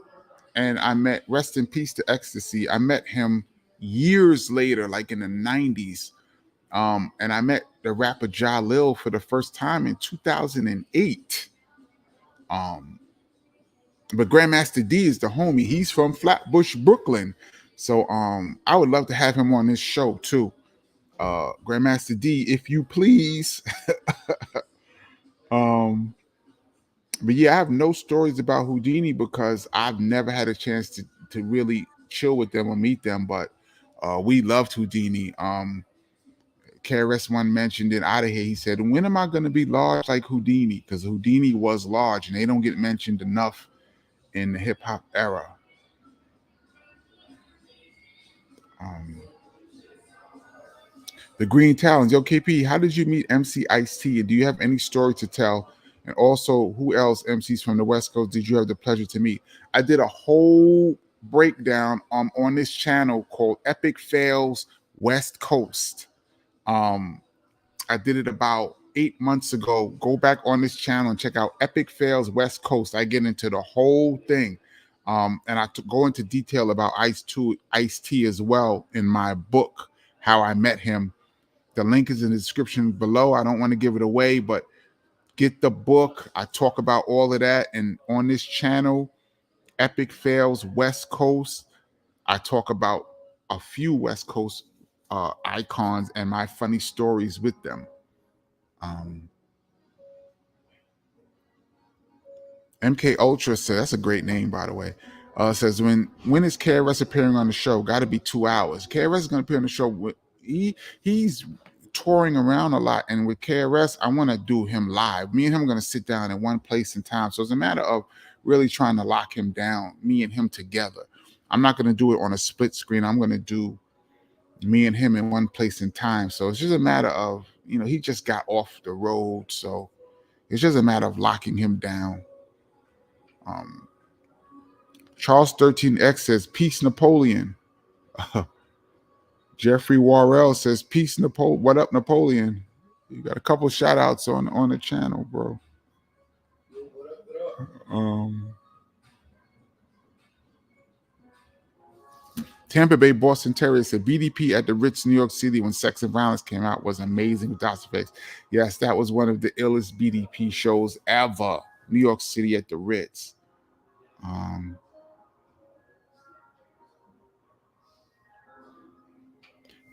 and I met, rest in peace to Ecstasy. I met him years later, like in the 90s. And I met the rapper Jalil for the first time in 2008. But Grandmaster D is the homie. He's from Flatbush, Brooklyn. So I would love to have him on this show too. Grandmaster D, if you please. But yeah, I have no stories about Houdini because I've never had a chance to really chill with them or meet them. But we loved Houdini. KRS-One mentioned it out of here. He said, "When am I going to be large like Houdini?" Because Houdini was large, and they don't get mentioned enough in the hip hop era. The Green Talons. Yo, KP, how did you meet MC Ice-T? And do you have any story to tell? And also, who else MCs from the West Coast did you have the pleasure to meet? I did a whole breakdown on this channel called Epic Fails West Coast. I did it about 8 months ago. Go back on this channel and check out Epic Fails West Coast. I get into the whole thing. And I go into detail about Ice-T as well in my book, How I Met Him. The link is in the description below. I don't want to give it away, but get the book. I talk about all of that. And on this channel, Epic Fails West Coast, I talk about a few West Coast icons and my funny stories with them. MK Ultra says, that's a great name, by the way. Says, when is KRS appearing on the show? Got to be 2 hours. KRS is going to appear on the show. He's touring around a lot, and with KRS, I want to do him live. Me and him are going to sit down in one place in time. So it's a matter of really trying to lock him down, me and him together. I'm not going to do it on a split screen. I'm going to do me and him in one place in time. So it's just a matter of, he just got off the road. So it's just a matter of locking him down. Um, Charles 13X says, Peace Napoleon. Jeffrey Warrell says, Peace Napoleon. What up, Napoleon? You got a couple shout outs on the channel, bro. Um, Tampa Bay Boston Terrier said BDP at the Ritz, New York City when Sex and Violence came out was amazing with Dr. Face. Yes, that was one of the illest BDP shows ever. New York City at the Ritz.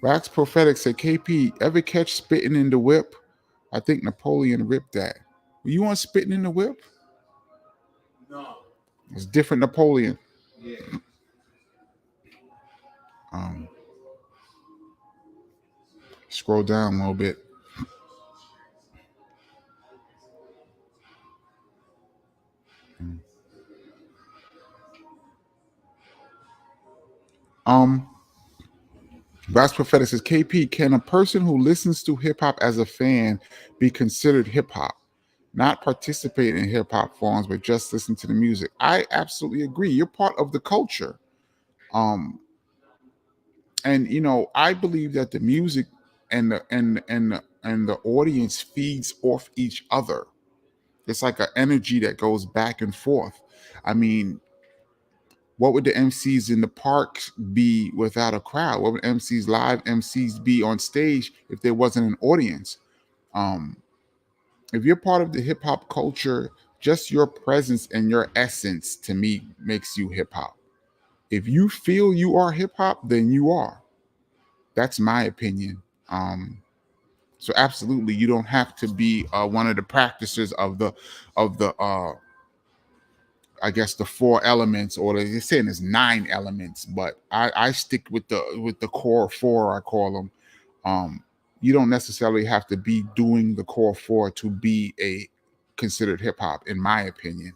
Wax Prophetic said, KP, ever catch spitting in the whip? I think Napoleon ripped that. Were you on spitting in the whip? No. It's different Napoleon. Yeah. Scroll down a little bit. Wax Prophetic says, KP, can a person who listens to hip hop as a fan be considered hip hop? Not participate in hip hop forums, but just listen to the music. I absolutely agree. You're part of the culture. And I believe that the music and the audience feeds off each other. It's like an energy that goes back and forth. I mean, what would the MCs in the parks be without a crowd? What would live MCs be on stage if there wasn't an audience? If you're part of the hip hop culture, just your presence and your essence to me makes you hip hop. If you feel you are hip hop, then you are. That's my opinion. So absolutely, you don't have to be one of the practices of the I guess the four elements, or they're saying there's 9 elements, but I stick with the core four. I call them. You don't necessarily have to be doing the core four to be a considered hip hop, in my opinion.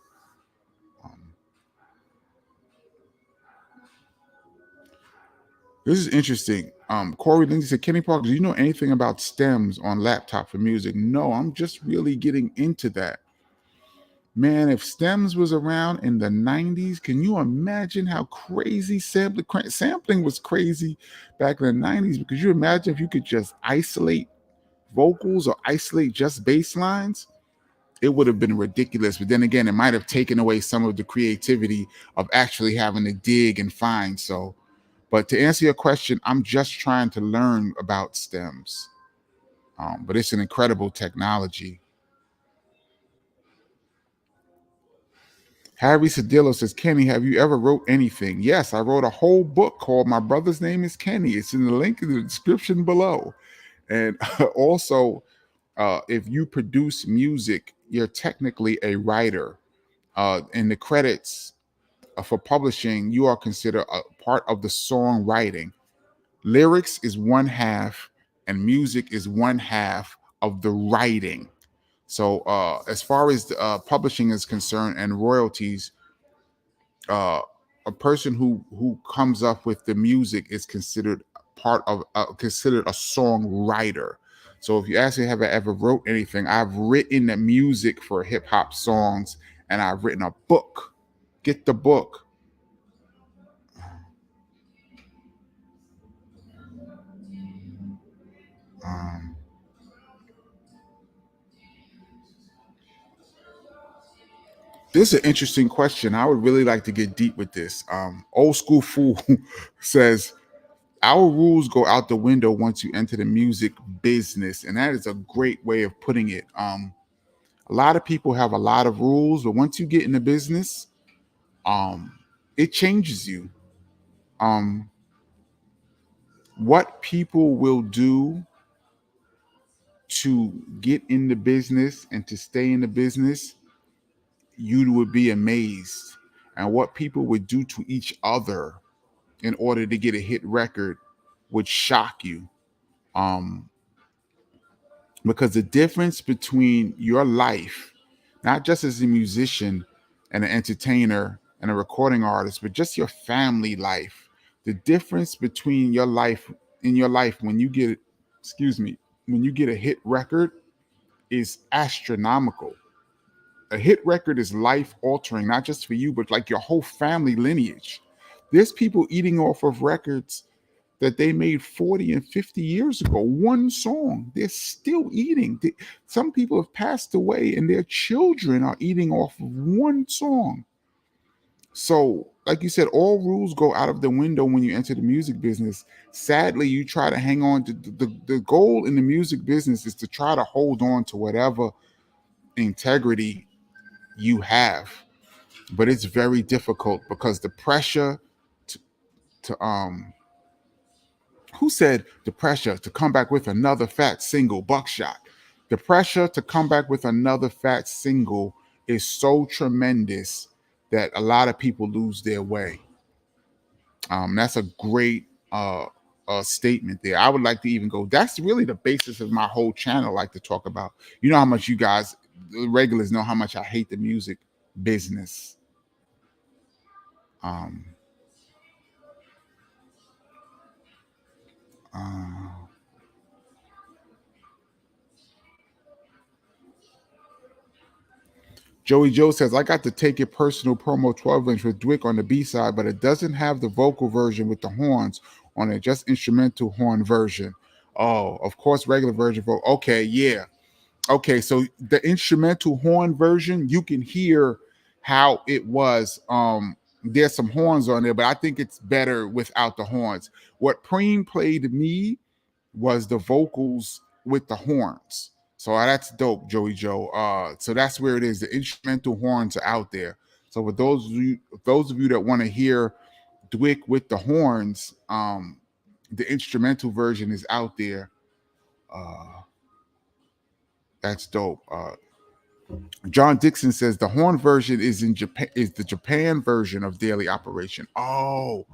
This is interesting. Corey Lindsay said, Kenny Parker, do you know anything about stems on laptop for music? No, I'm just really getting into that. Man, if stems was around in the 90s, can you imagine how crazy sampling was crazy back in the 90s? Because you imagine if you could just isolate vocals or isolate just bass lines, it would have been ridiculous. But then again, it might have taken away some of the creativity of actually having to dig and find. So, but to answer your question, I'm just trying to learn about stems. But it's an incredible technology. Harry Sedillo says, Kenny, have you ever wrote anything? Yes, I wrote a whole book called My Brother's Name is Kenny. It's in the link in the description below. And also, if you produce music, you're technically a writer. In the credits for publishing, you are considered a part of the songwriting. Lyrics is one half, and music is one half of the writing. So, as far as publishing is concerned and royalties, uh, a person who comes up with the music is considered considered a songwriter. So if you ask me, have I ever wrote anything? I've written the music for hip hop songs, and I've written a book. Get the book. Um, this is an interesting question. I would really like to get deep with this. Old school fool says, our rules go out the window once you enter the music business, and that is a great way of putting it. A lot of people have a lot of rules, but once you get in the business, it changes you. Um, what people will do to get in the business and to stay in the business, you would be amazed. And what people would do to each other in order to get a hit record would shock you. Um, because the difference between your life, not just as a musician and an entertainer and a recording artist, but just your family life, the difference between your life in your life when you get, excuse me, when you get a hit record is astronomical. A hit record is life altering, not just for you, but like your whole family lineage. There's people eating off of records that they made 40 and 50 years ago. One song, they're still eating. Some people have passed away and their children are eating off of one song. So, like you said, all rules go out of the window when you enter the music business. Sadly, you try to hang on to the goal in the music business is to try to hold on to whatever integrity you have. But it's very difficult because the pressure to, to who said the pressure to come back with another fat single, Buckshot? The pressure to come back with another fat single is so tremendous that a lot of people lose their way. That's a great statement there. I would like to even go. That's really the basis of my whole channel. I like to talk about. You know how much you guys, the regulars, know how much I hate the music business. Um, uh, Joey Joe says, I got to take it personal promo 12-inch with Dwyck on the B side, but it doesn't have the vocal version with the horns on it, just instrumental horn version. Oh, of course, regular version. Okay, yeah. Okay, so the instrumental horn version, you can hear how it was. There's some horns on there, but I think it's better without the horns. What Preem played me was the vocals with the horns. So that's dope, Joey Joe. So that's where it is. The instrumental horns are out there. So for those of you that want to hear Dwyck with the horns, the instrumental version is out there. That's dope. John Dixon says the horn version is in Japan, is the Japan version of Daily Operation. Oh,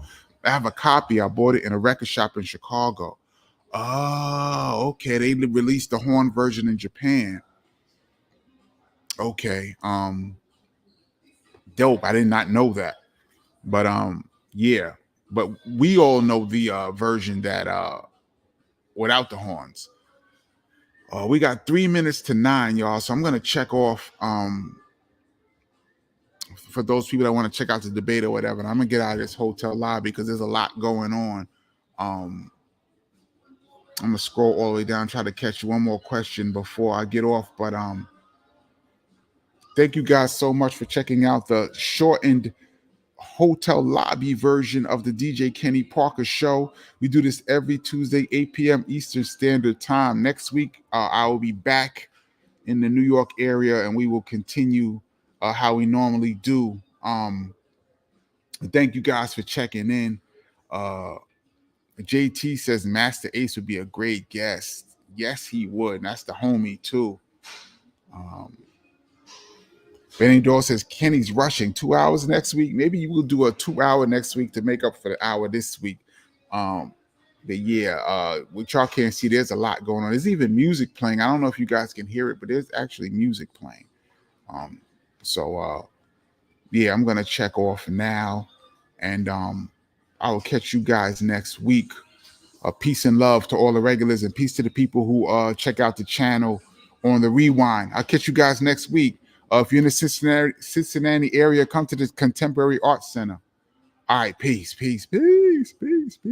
I have a copy. I bought it in a record shop in Chicago. Oh, okay. They released the horn version in Japan. Okay. Dope. I did not know that. But yeah. But we all know the version that without the horns. We got 3 minutes to 9, y'all. So I'm gonna check off for those people that want to check out the debate or whatever. And I'm gonna get out of this hotel lobby because there's a lot going on. I'm gonna scroll all the way down, try to catch one more question before I get off. But thank you guys so much for checking out the shortened hotel lobby version of the DJ Kenny Parker Show. We do this every Tuesday, 8 p.m. Eastern Standard Time. Next week, I will be back in the New York area, and we will continue how we normally do. Thank you guys for checking in. JT says Master Ace would be a great guest. Yes, he would. And that's the homie too. Benny Dawes says Kenny's rushing 2 hours next week. Maybe you will do a 2 hour next week to make up for the hour this week. But yeah, what y'all can't see, there's a lot going on. There's even music playing. I don't know if you guys can hear it, but there's actually music playing. Yeah, I'm gonna check off now, and I will catch you guys next week. Peace and love to all the regulars, and peace to the people who check out the channel on the rewind. I'll catch you guys next week. If you're in the Cincinnati area, come to the Contemporary Arts Center. All right, peace, peace, peace, peace, peace.